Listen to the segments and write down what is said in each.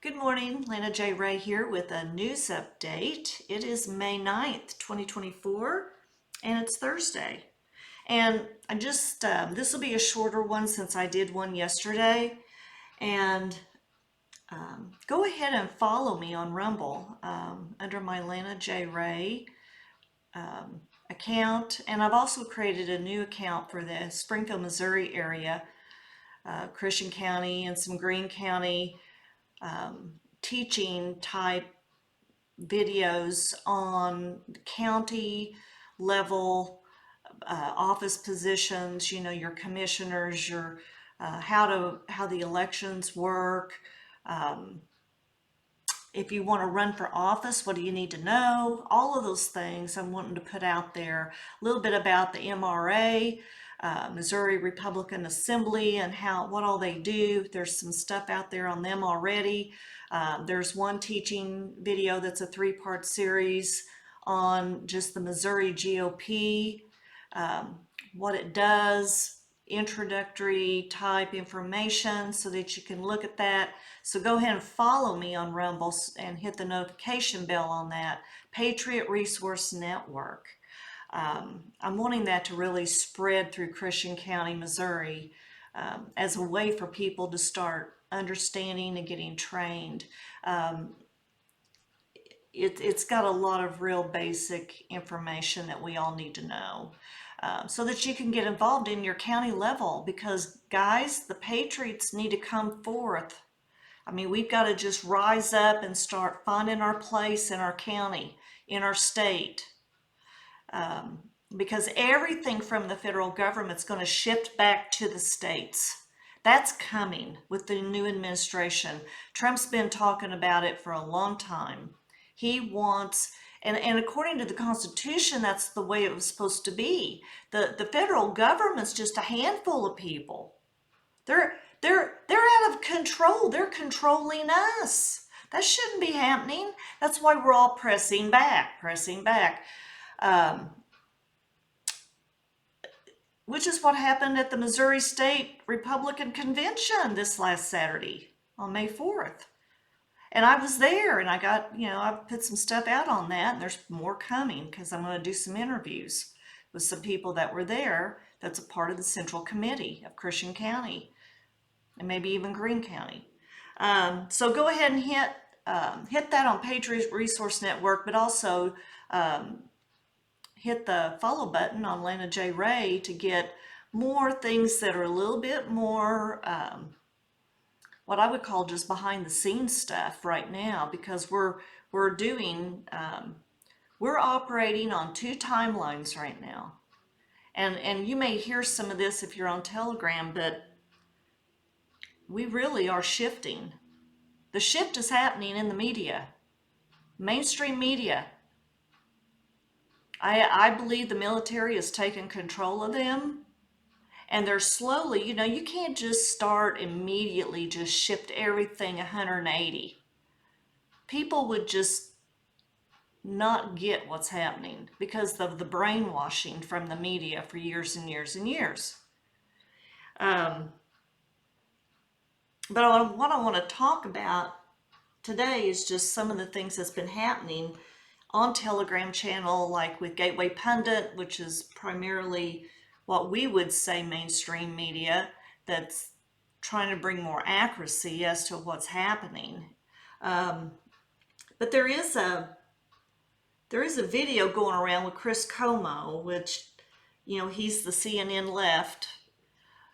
Good morning, Lana J. Ray here with a news update. It is May 9th, 2024, and it's Thursday. And this will be a shorter one since I did one yesterday. And go ahead and follow me on Rumble under my Lana J. Ray account. And I've also created a new account for the Springfield, Missouri area, Christian County and some Greene County teaching type videos on county level office positions, your commissioners, your how the elections work. If you want to run for office, what do you need to know? All of those things I'm wanting to put out there. A little bit about the MRA, Missouri Republican Assembly, and what all they do. There's some stuff out there on them already. There's one teaching video that's a three-part series on just the Missouri GOP, what it does, introductory type information so that you can look at that. So go ahead and follow me on Rumble and hit the notification bell on that. Patriot Resource Network. I'm wanting that to really spread through Christian County, Missouri, as a way for people to start understanding and getting trained. It's got a lot of real basic information that we all need to know. So that you can get involved in your county level, because guys, the Patriots need to come forth. I mean, we've got to just rise up and start finding our place in our county, in our state. Because everything from the federal government's going to shift back to the states. That's coming with the new administration. Trump's been talking about it for a long time. He wants, and according to the Constitution, that's the way it was supposed to be. The federal government's just a handful of people. They're out of control. They're controlling us. That shouldn't be happening. That's why we're all pressing back. Which is what happened at the Missouri State Republican Convention this last Saturday on May 4th. And I was there, and I got, I put some stuff out on that, and there's more coming because I'm going to do some interviews with some people that were there that's a part of the Central Committee of Christian County and maybe even Greene County. So go ahead and hit that on Patriot Resource Network, but also hit the follow button on Lana J. Ray to get more things that are a little bit more what I would call just behind the scenes stuff right now, because we're operating on two timelines right now. And you may hear some of this if you're on Telegram, but we really are shifting. The shift is happening in the media, mainstream media. I believe the military has taken control of them. And they're slowly, you can't just start immediately, just shift everything 180. People would just not get what's happening because of the brainwashing from the media for years and years and years. But what I want to talk about today is just some of the things that's been happening on Telegram channel, like with Gateway Pundit, which is primarily what we would say mainstream media that's trying to bring more accuracy as to what's happening. But there is a video going around with Chris Como, which, he's the CNN left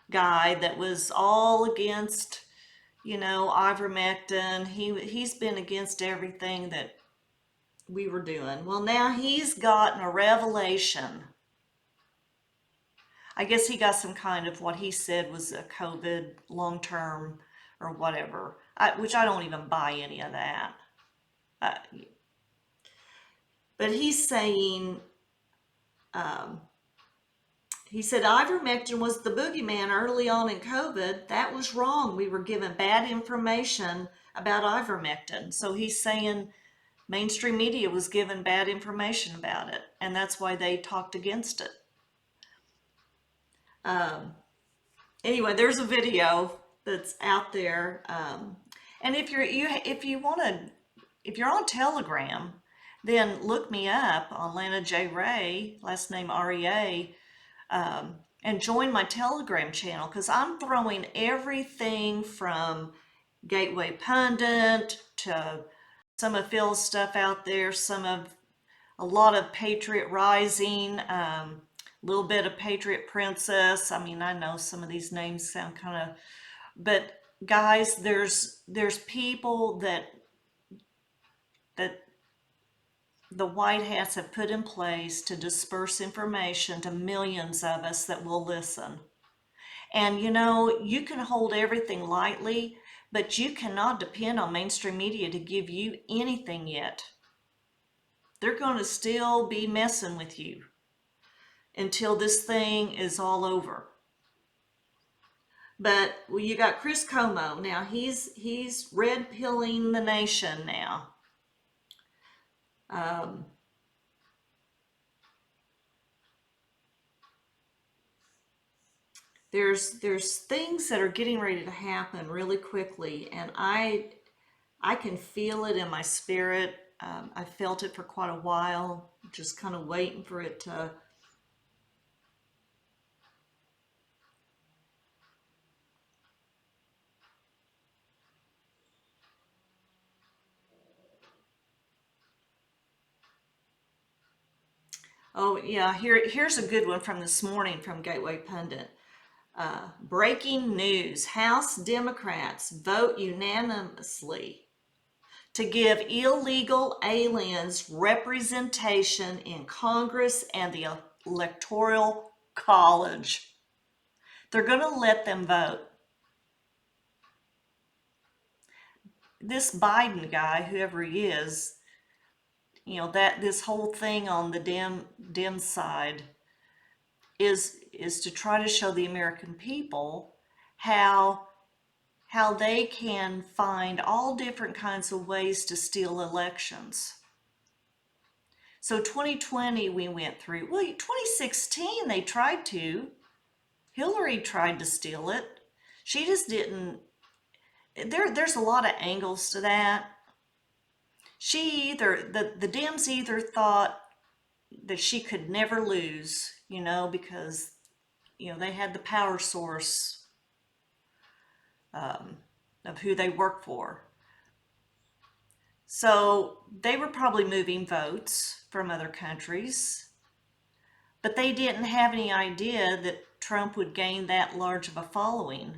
guy that was all against, ivermectin. He's been against everything that we were doing. Well, now he's gotten a revelation. I guess he got some kind of what he said was a COVID long-term or whatever, which I don't even buy any of that. But he's saying, he said ivermectin was the boogeyman early on in COVID. That was wrong. We were given bad information about ivermectin. So he's saying mainstream media was given bad information about it, and that's why they talked against it. Anyway, there's a video that's out there, And if you want to, if you're on Telegram, then look me up on Lana J. Ray, last name REA, and join my Telegram channel because I'm throwing everything from Gateway Pundit to some of Phil's stuff out there, a lot of Patriot Rising, a little bit of Patriot Princess. I mean, I know some of these names sound kind of, but guys, there's people that the White Hats have put in place to disperse information to millions of us that will listen. And you know, you can hold everything lightly, but you cannot depend on mainstream media to give you anything yet. They're going to still be messing with you until this thing is all over. But well, you got Chris Como now. He's red pilling the nation now. Um, there's things that are getting ready to happen really quickly, and I can feel it in my spirit. I felt it for quite a while, just kind of waiting for it to. Oh yeah, here's a good one from this morning from Gateway Pundit. Breaking news: House Democrats vote unanimously to give illegal aliens representation in Congress and the Electoral College. They're going to let them vote. This Biden guy, whoever he is, you know, that this whole thing on the Dem side is to try to show the American people how they can find all different kinds of ways to steal elections. So 2020 we went through. Well, 2016 they tried to. Hillary tried to steal it. She just didn't. There's a lot of angles to that. The Dems either thought that she could never lose, you know, because you know they had the power source of who they work for. So they were probably moving votes from other countries, but they didn't have any idea that Trump would gain that large of a following.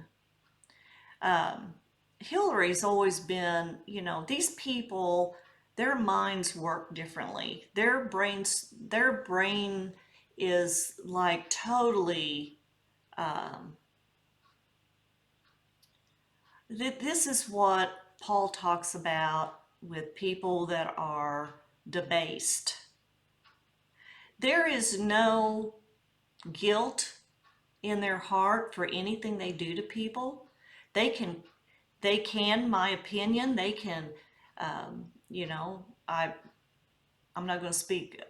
Hillary's always been, you know, these people, their minds work differently. Their brain is like totally. This is what Paul talks about with people that are debased. There is no guilt in their heart for anything they do to people. They can, my opinion, they can, you know, I'm not going to speak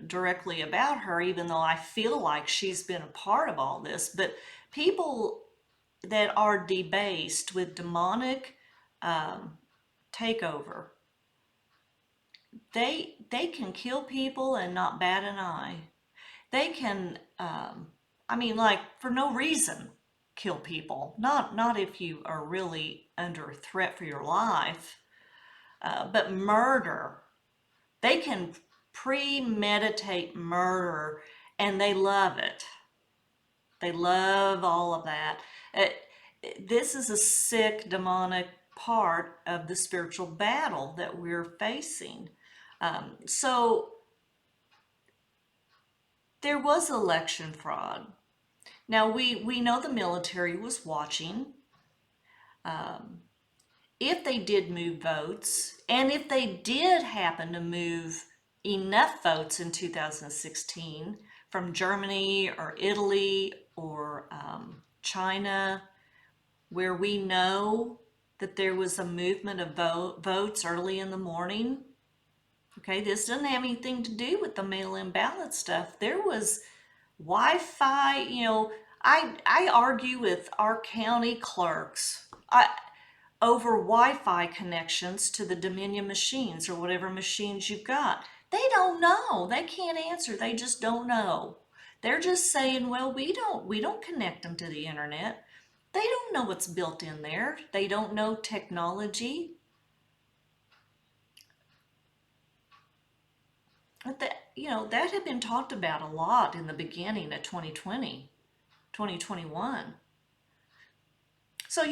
directly about her, even though I feel like she's been a part of all this, but people that are debased with demonic takeover, they can kill people and not bat an eye. They can, I mean, like for no reason, kill people. Not if you are really under threat for your life, but murder. They can premeditate murder, and they love it. They love all of that. This is a sick, demonic part of the spiritual battle that we're facing. So there was election fraud. Now we know the military was watching. If they did move votes, and if they did happen to move enough votes in 2016 from Germany or Italy or China, where we know that there was a movement of votes early in the morning. Okay, this doesn't have anything to do with the mail-in ballot stuff. There was Wi-Fi, you know, I argue with our county clerks. over Wi-Fi connections to the Dominion machines or whatever machines you've got. They don't know. They can't answer. They just don't know. They're just saying, well, we don't connect them to the internet. They don't know what's built in there. They don't know technology. But that had been talked about a lot in the beginning of 2020, 2021. So,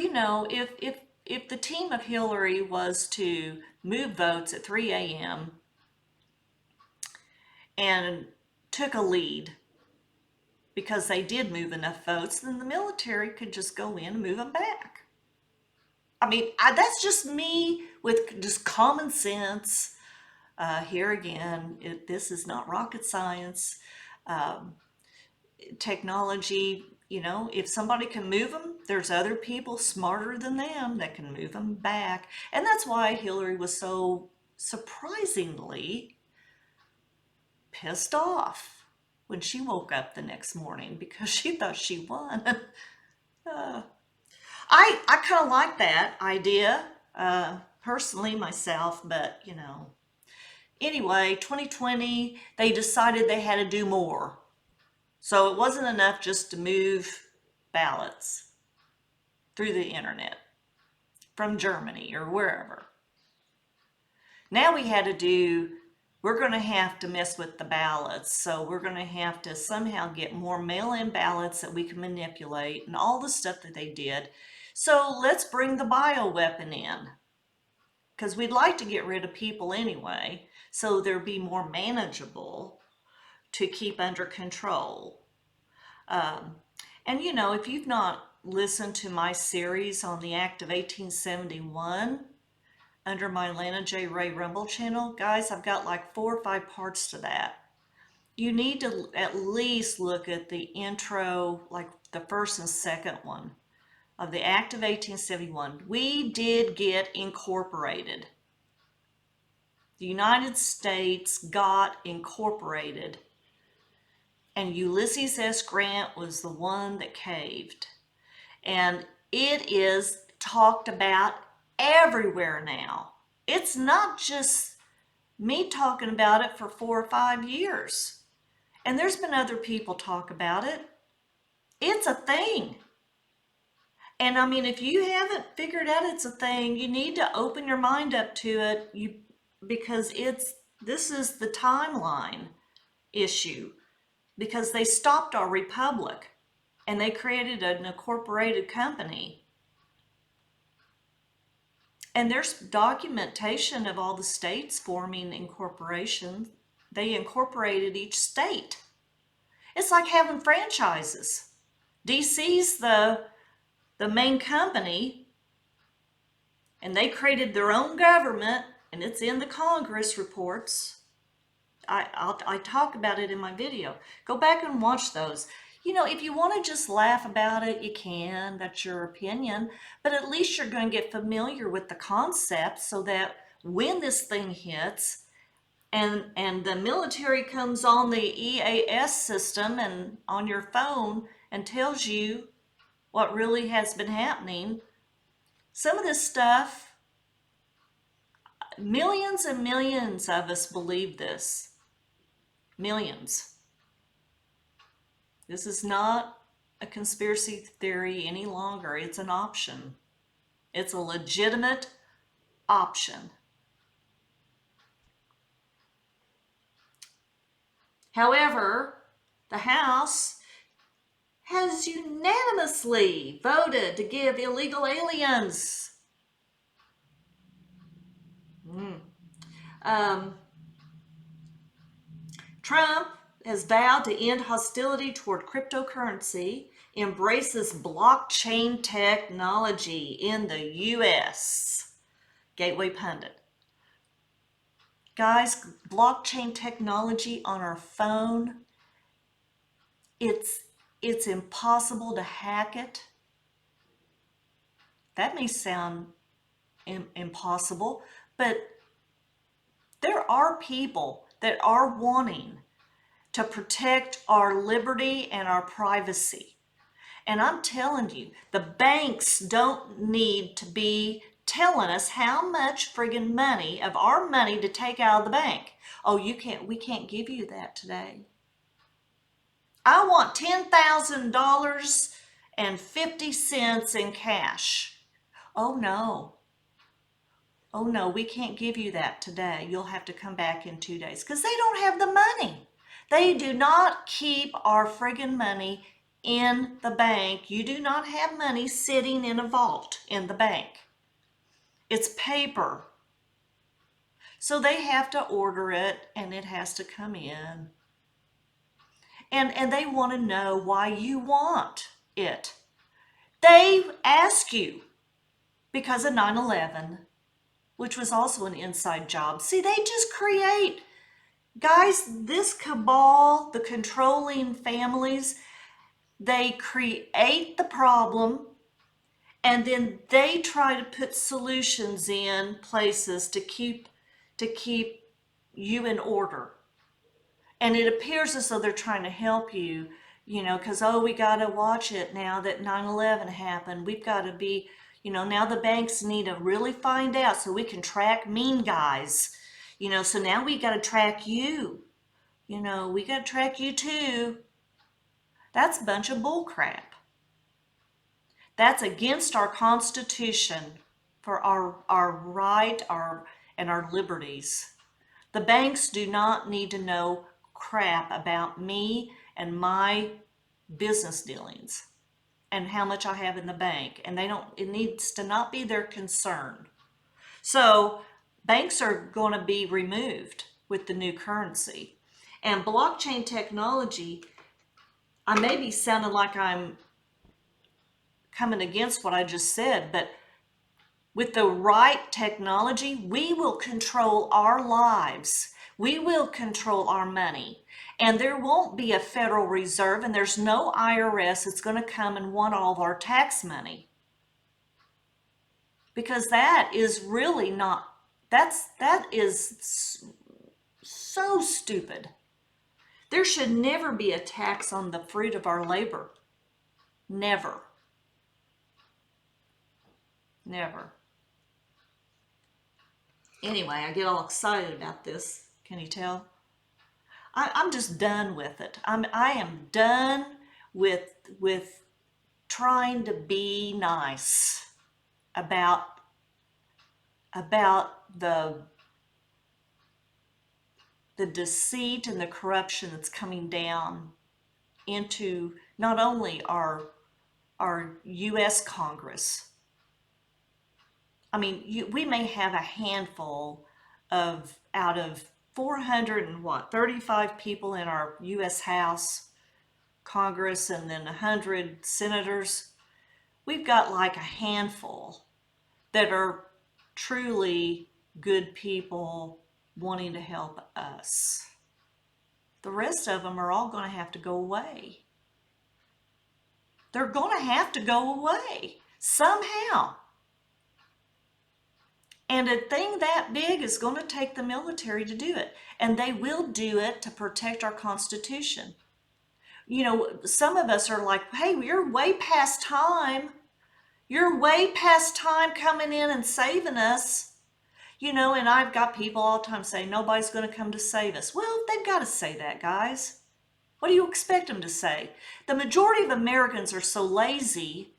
if the team of Hillary was to move votes at 3 a.m. and took a lead because they did move enough votes, then the military could just go in and move them back. I mean, that's just me with just common sense. Here again, this is not rocket science. Technology, if somebody can move them, there's other people smarter than them that can move them back. And that's why Hillary was so surprisingly pissed off when she woke up the next morning because she thought she won. I kind of like that idea, personally myself, but anyway, 2020, they decided they had to do more. So it wasn't enough just to move ballots through the internet from Germany or wherever. Now we're going to have to mess with the ballots. So we're going to have to somehow get more mail-in ballots that we can manipulate and all the stuff that they did. So let's bring the bioweapon in because we'd like to get rid of people anyway, so they'll be more manageable to keep under control. And if you've not listened to my series on the Act of 1871 under my Lana J. Ray Rumble channel, guys, I've got like 4 or 5 parts to that. You need to at least look at the intro, like the first and second one of the Act of 1871. We did get incorporated. The United States got incorporated. And Ulysses S. Grant was the one that caved. And it is talked about everywhere now. It's not just me talking about it for 4 or 5 years. And there's been other people talk about it. It's a thing. And I mean, if you haven't figured out it's a thing, you need to open your mind up to it because this is the timeline issue. Because they stopped our republic and they created an incorporated company. And there's documentation of all the states forming incorporations. They incorporated each state. It's like having franchises. DC's the main company, and they created their own government, and it's in the Congress reports. I talk about it in my video. Go back and watch those. If you want to just laugh about it, you can. That's your opinion. But at least you're going to get familiar with the concept so that when this thing hits and the military comes on the EAS system and on your phone and tells you what really has been happening, some of this stuff, millions and millions of us believe this. Millions. This is not a conspiracy theory any longer. It's an option. It's a legitimate option. However, the House has unanimously voted to give illegal aliens Trump has vowed to end hostility toward cryptocurrency, embraces blockchain technology in the U.S. Gateway Pundit. Guys, blockchain technology on our phone, it's impossible to hack it. That may sound impossible, but there are people that are wanting to protect our liberty and our privacy. And I'm telling you, the banks don't need to be telling us how much friggin' money of our money to take out of the bank. Oh, we can't give you that today. I want $10,000.50 in cash. Oh no. Oh no, we can't give you that today. You'll have to come back in 2 days because they don't have the money. They do not keep our friggin' money in the bank. You do not have money sitting in a vault in the bank. It's paper. So they have to order it and it has to come in. And they want to know why you want it. They ask you because of 9/11, which was also an inside job. See, they just create, guys, this cabal, the controlling families, they create the problem and then they try to put solutions in places to keep you in order. And it appears as though they're trying to help you, because, oh, we got to watch it now that 9/11 happened. We've got to be, now the banks need to really find out so we can track mean guys. So now we got to track you. We got to track you too. That's a bunch of bull crap. That's against our Constitution for our right, and our liberties. The banks do not need to know crap about me and my business dealings and how much I have in the bank. And it needs to not be their concern. So banks are going to be removed with the new currency. And blockchain technology, I may be sounding like I'm coming against what I just said, but with the right technology, we will control our lives. We will control our money. And there won't be a Federal Reserve and there's no IRS that's going to come and want all of our tax money. Because that is really not, that is so stupid. There should never be a tax on the fruit of our labor. Never. Never. Anyway, I get all excited about this. Can you tell? I'm just done with it. I am done with trying to be nice about the deceit and the corruption that's coming down into not only our U.S. Congress. I mean, we may have a handful out of 35 people in our U.S. House, Congress, and then 100 senators. We've got like a handful that are truly good people wanting to help us. The rest of them are all going to have to go away. They're going to have to go away somehow. And a thing that big is going to take the military to do it. And they will do it to protect our Constitution. Some of us are like, hey, you're way past time. You're way past time coming in and saving us. And I've got people all the time saying, nobody's going to come to save us. Well, they've got to say that, guys. What do you expect them to say? The majority of Americans are so lazy.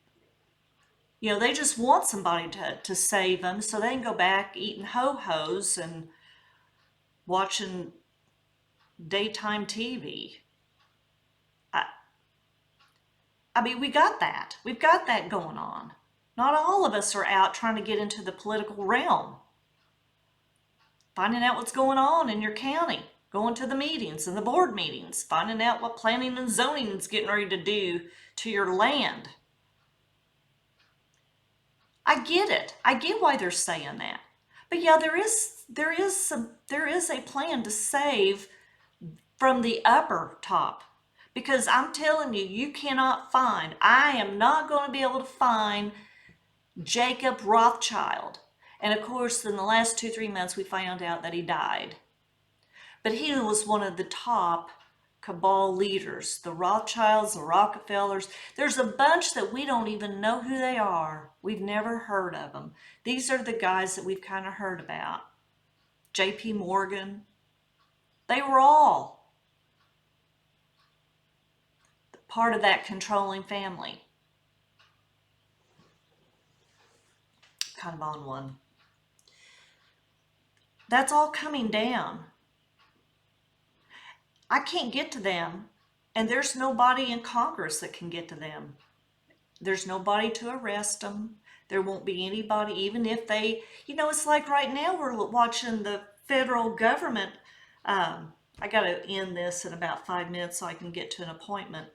They just want somebody to save them so they can go back eating ho-hos and watching daytime TV. I mean, we got that. We've got that going on. Not all of us are out trying to get into the political realm. Finding out what's going on in your county. Going to the meetings and the board meetings. Finding out what planning and zoning is getting ready to do to your land. I get it. I get why they're saying that. But yeah, there is a plan to save from the upper top. Because I'm telling you, I am not going to be able to find Jacob Rothschild. And of course, in the last 2-3 months, we found out that he died. But he was one of the top cabal leaders, the Rothschilds, the Rockefellers. There's a bunch that we don't even know who they are. We've never heard of them. These are the guys that we've kind of heard about. J.P. Morgan. They were all part of that controlling family. Kind of on one. That's all coming down. I can't get to them, and there's nobody in Congress that can get to them. There's nobody to arrest them. There won't be anybody, even if they, it's like right now we're watching the federal government. I got to end this in about 5 minutes so I can get to an appointment.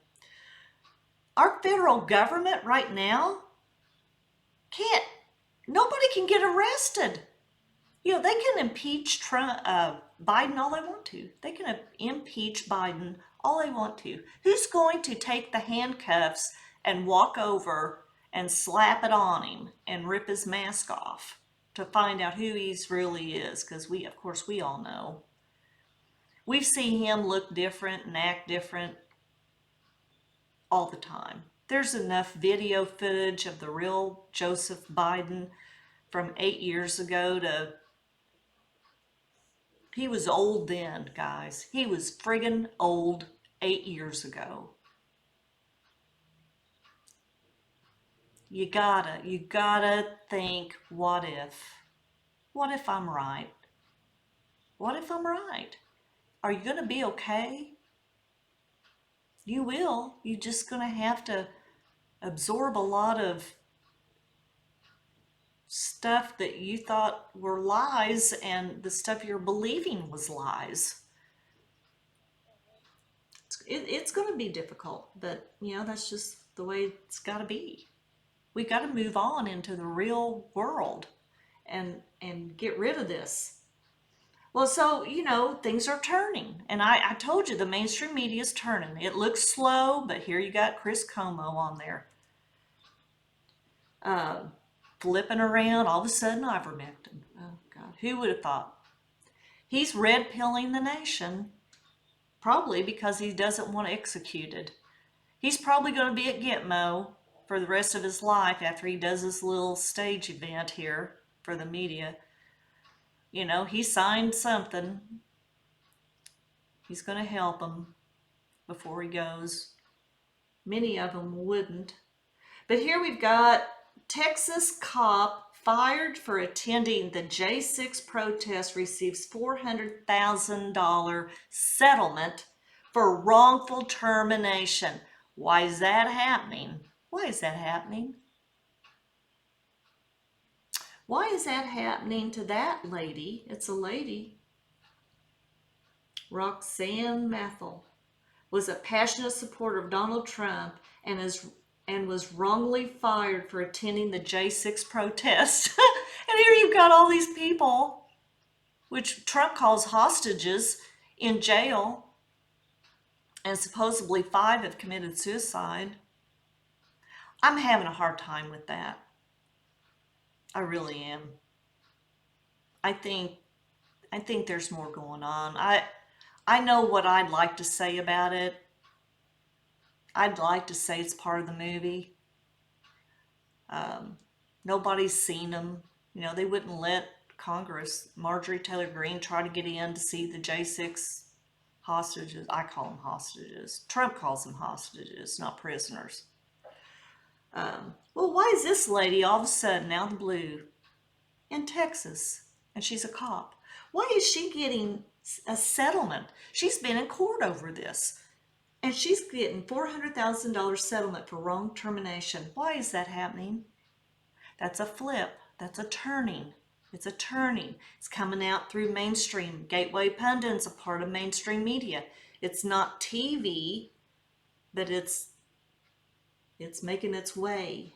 Our federal government right now nobody can get arrested. They can impeach Biden all they want to. They can impeach Biden all they want to. Who's going to take the handcuffs and walk over and slap it on him and rip his mask off to find out who he really is? Because of course, we all know. We've seen him look different and act different all the time. There's enough video footage of the real Joseph Biden from 8 years ago he was old then, guys. He was friggin' old 8 years ago. You gotta think, what if? What if I'm right? What if I'm right? Are you gonna be okay? You will. You're just gonna have to absorb a lot of stuff that you thought were lies, and the stuff you're believing was lies. It's going to be difficult, but that's just the way it's got to be. We got to move on into the real world and get rid of this. Well, so things are turning, and I told you the mainstream media is turning. It looks slow, but here you got Chris Como on there. Flipping around, all of a sudden ivermectin. Oh God, who would have thought? He's red pilling the nation, probably because he doesn't want executed. He's probably going to be at Gitmo for the rest of his life after he does this little stage event here for the media. He signed something. He's going to help him before he goes. Many of them wouldn't. But here we've got Texas cop fired for attending the J6 protest receives $400,000 settlement for wrongful termination. Why is that happening? Why is that happening? Why is that happening to that lady? It's a lady. Roxanne Mathel was a passionate supporter of Donald Trump and was wrongly fired for attending the J6 protest. And here you've got all these people, which Trump calls hostages, in jail, and supposedly 5 have committed suicide. I'm having a hard time with that. I really am. I think there's more going on. I know what I'd like to say about it. I'd like to say it's part of the movie. Nobody's seen them. They wouldn't let Congress, Marjorie Taylor Greene, try to get in to see the J6 hostages. I call them hostages. Trump calls them hostages, not prisoners. Well, why is this lady all of a sudden out of the blue in Texas, and she's a cop? Why is she getting a settlement? She's been in court over this, and she's getting $400,000 settlement for wrong termination. Why is that happening? That's a flip. That's a turning. It's a turning. It's coming out through mainstream. Gateway Pundit's a part of mainstream media. It's not TV, but it's making its way.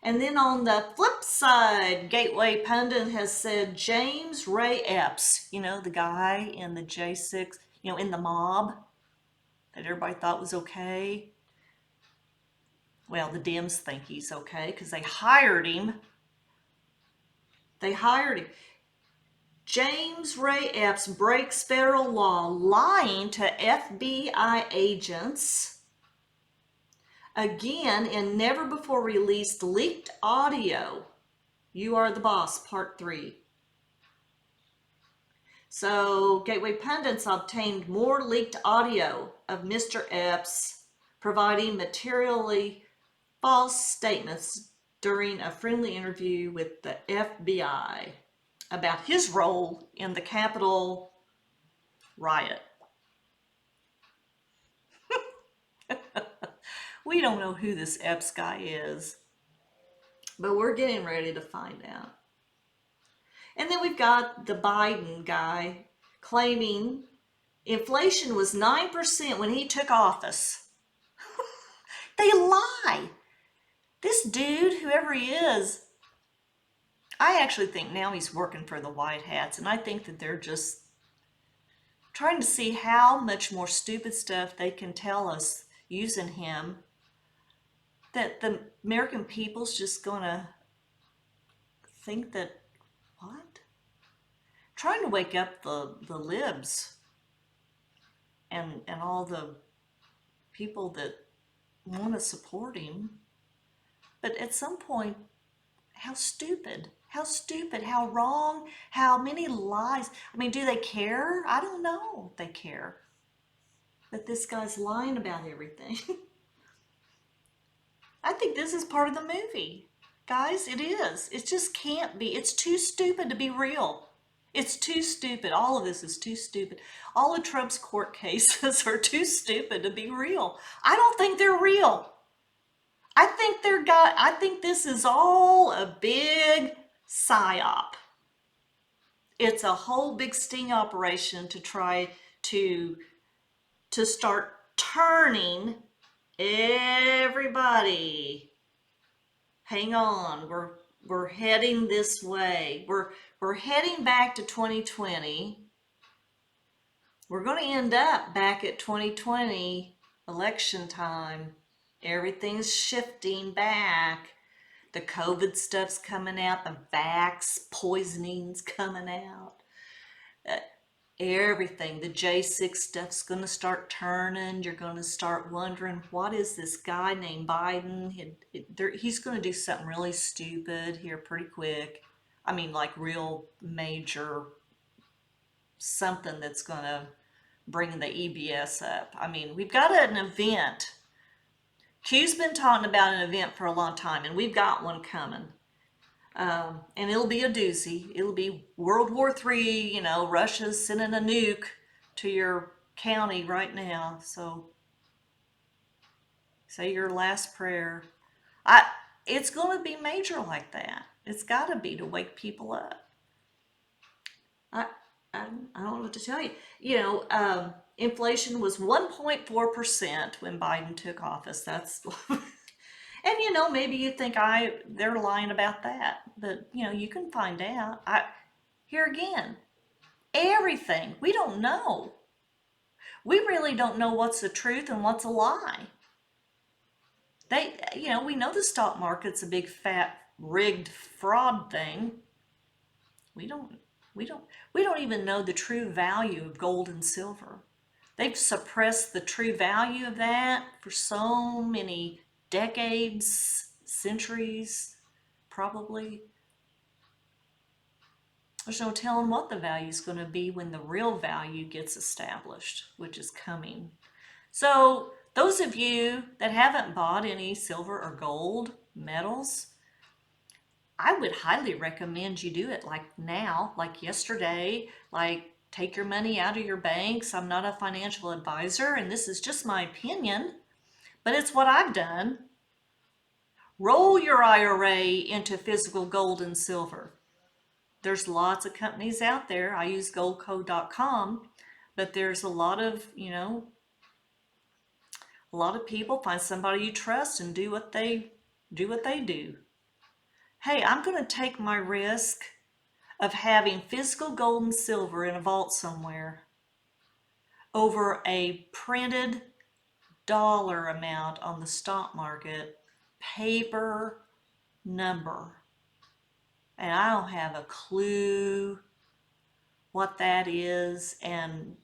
And then on the flip side, Gateway Pundit has said James Ray Epps, the guy in the J6, in the mob that everybody thought was okay. Well, the Dems think he's okay because they hired him. James Ray Epps breaks federal law lying to FBI agents again in never before released leaked audio. You Are the Boss, Part 3. So, Gateway Pundits obtained more leaked audio of Mr. Epps providing materially false statements during a friendly interview with the FBI about his role in the Capitol riot. We don't know who this Epps guy is, but we're getting ready to find out. And then we've got the Biden guy claiming inflation was 9% when he took office. They lie. This dude, whoever he is, I actually think now he's working for the White Hats, and I think that they're just trying to see how much more stupid stuff they can tell us using him, that the American people's just gonna think that, what? Trying to wake up the libs and all the people that want to support him. But at some point, how stupid, how wrong, how many lies. I mean, do they care? I don't know if they care. But this guy's lying about everything. I think this is part of the movie. Guys, it is. It just can't be. It's too stupid to be real. It's too stupid. All of this is too stupid. All of Trump's court cases are too stupid to be real. I don't think they're real. I think this is all a big psyop. It's a whole big sting operation to try to start turning everybody. Hang on, we're heading this way. We're heading back to 2020. We're going to end up back at 2020 election time. Everything's shifting back. The COVID stuff's coming out. The vax poisoning's coming out. Everything. The J6 stuff's going to start turning. You're going to start wondering, what is this guy named Biden? He's going to do something really stupid here pretty quick. I mean, like real major something that's going to bring the EBS up. I mean, we've got an event. Q's been talking about an event for a long time, and we've got one coming. And it'll be a doozy. It'll be World War III, Russia's sending a nuke to your county right now. So say your last prayer. It's going to be major like that. It's got to be, to wake people up. I don't know what to tell you. Inflation was 1.4% when Biden took office. That's, and maybe you think they're lying about that, but you can find out. Here again, everything, we don't know. We really don't know what's the truth and what's a lie. We know the stock market's a big fat rigged fraud thing. We don't even know the true value of gold and silver. They've suppressed the true value of that for so many decades, centuries, probably. There's no telling what the value is going to be when the real value gets established, which is coming. So those of you that haven't bought any silver or gold metals, I would highly recommend you do it like now, like yesterday, like take your money out of your banks. I'm not a financial advisor, and this is just my opinion, but it's what I've done. Roll your IRA into physical gold and silver. There's lots of companies out there. I use goldco.com, but there's a lot of people. Find somebody you trust and do what they do. Hey, I'm going to take my risk of having physical gold and silver in a vault somewhere over a printed dollar amount on the stock market, paper number. And I don't have a clue what that is, and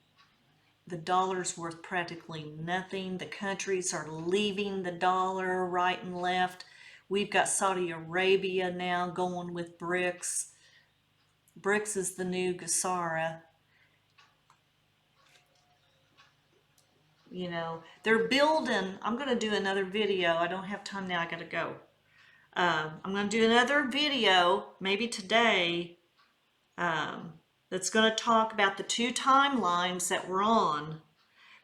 the dollar's worth practically nothing. The countries are leaving the dollar right and left. We've got Saudi Arabia now going with BRICS. BRICS is the new Gasara. You know, they're building, I'm going to do another video. I don't have time now, I got to go. I'm going to do another video, maybe today, that's going to talk about the two timelines that we're on,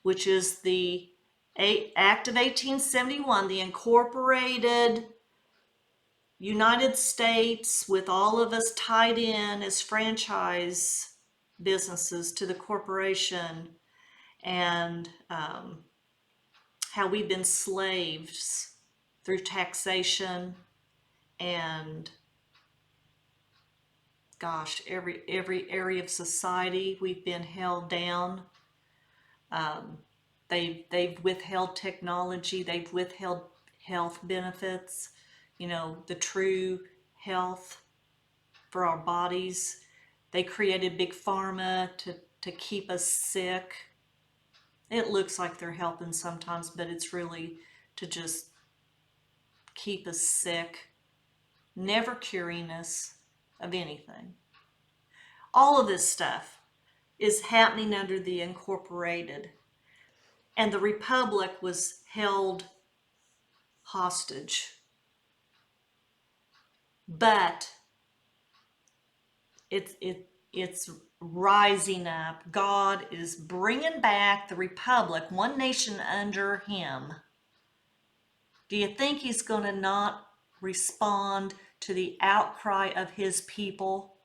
which is the Act of 1871, the incorporated United States with all of us tied in as franchise businesses to the corporation, and how we've been slaves through taxation and gosh, every area of society we've been held down. They've withheld technology, they've withheld health benefits, you know, the true health for our bodies. They created big pharma to keep us sick. It looks like they're helping sometimes, but it's really to just keep us sick, never curing us of anything. All of this stuff is happening under the incorporated, and the republic was held hostage. But it's rising up. God is bringing back the republic, one nation under him. Do you think he's going to not respond to the outcry of his people?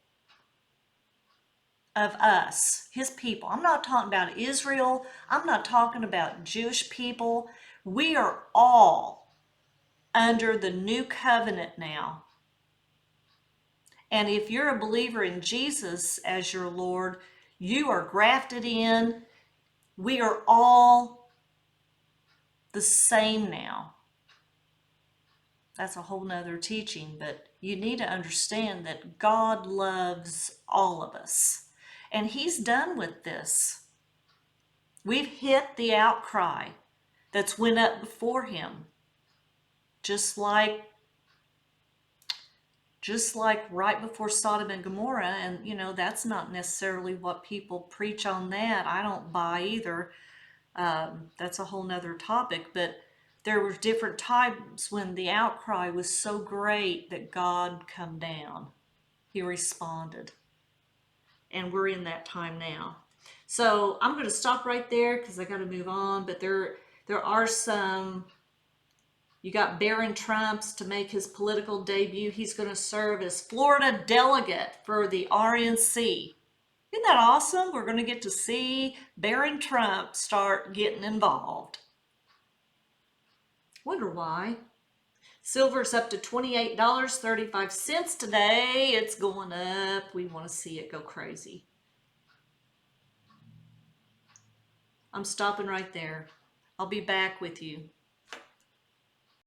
Of us, his people. I'm not talking about Israel. I'm not talking about Jewish people. We are all under the new covenant now. And if you're a believer in Jesus as your Lord, you are grafted in. We are all the same now. That's a whole nother teaching, but you need to understand that God loves all of us. And he's done with this. We've hit the outcry that's went up before him. Just like right before Sodom and Gomorrah, and you know, that's not necessarily what people preach on that. I don't buy either. That's a whole nother topic, but there were different times when the outcry was so great that God come down. He responded. And we're in that time now. So I'm going to stop right there because I got to move on, but there are some. You got Barron Trumps to make his political debut. He's going to serve as Florida delegate for the RNC. Isn't that awesome? We're going to get to see Barron Trump start getting involved. Wonder why. Silver's up to $28.35 today. It's going up. We want to see it go crazy. I'm stopping right there. I'll be back with you.